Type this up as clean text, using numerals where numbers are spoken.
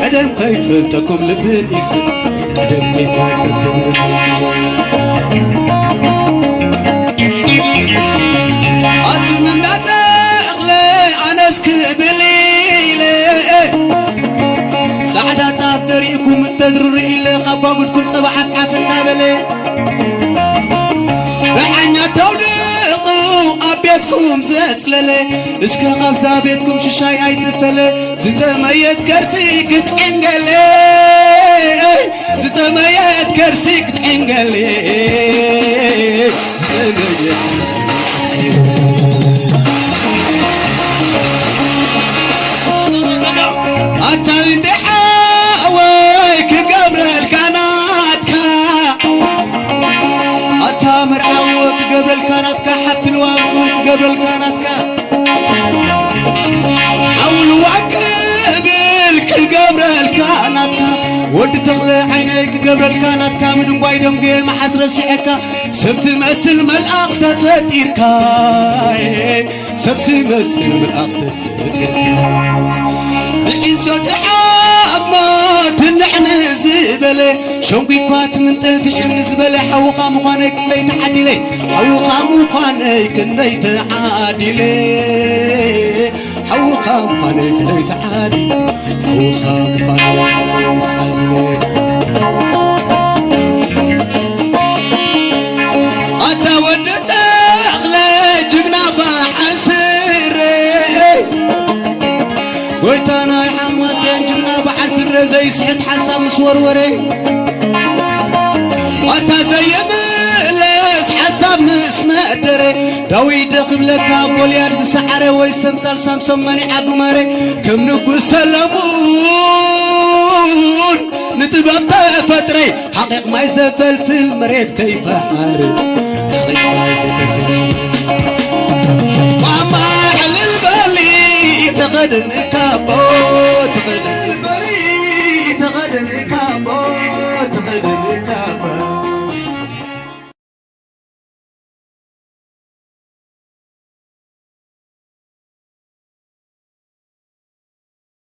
قدم كيفلتكم لبنيس قدم كيفلتكم أتمنى تغلي أنا سكبليلي سعدات أفزريكم التدرر إلي خبابتكم صباحات حفلنا بلي بعنا توليقوا أبيتكم زسللي اسكا غفزا بيتكم ششاي عيتفلي زتميت كرسيك تحنقلي زتميت كرسيك تحنقلي زتميت كرسيك أتاني دحاويك قبل الكناتكا أتامر عوك قبل الكناتكا حفت الواقوك قبل الكناتكا حول وقبلك قبل الكناتكا ود تغلي عينيك قبل الكناتكا من بايدم قيم حسر الشعكا سبت مسل ملأق تتيركا سبت مسل ملأق تتيركا الإنسان تحمد نحن زبلة شوقي كوات من تلبي زبلة حوقا مخانك ليت عدلي حوقا مخانك ليت عدلي حوقا مخانك ليت عدلي حوقا مخانك أتودت أغلى جبنا بحسري ويتانا يا حماسين جبنا بعد سر زي سحت حساب مسوروري واتا زي ملس حساب مسمدري داوي دخل لك ابو اليارز سحره ويستمثال سامسون ماني عقمري كم نقول سلمون نتبقى تفتري حقيق ما يسفل في المريض كيف حاري حقيق ما يسفل في المريض وما على البالي تقدم كابو تقدم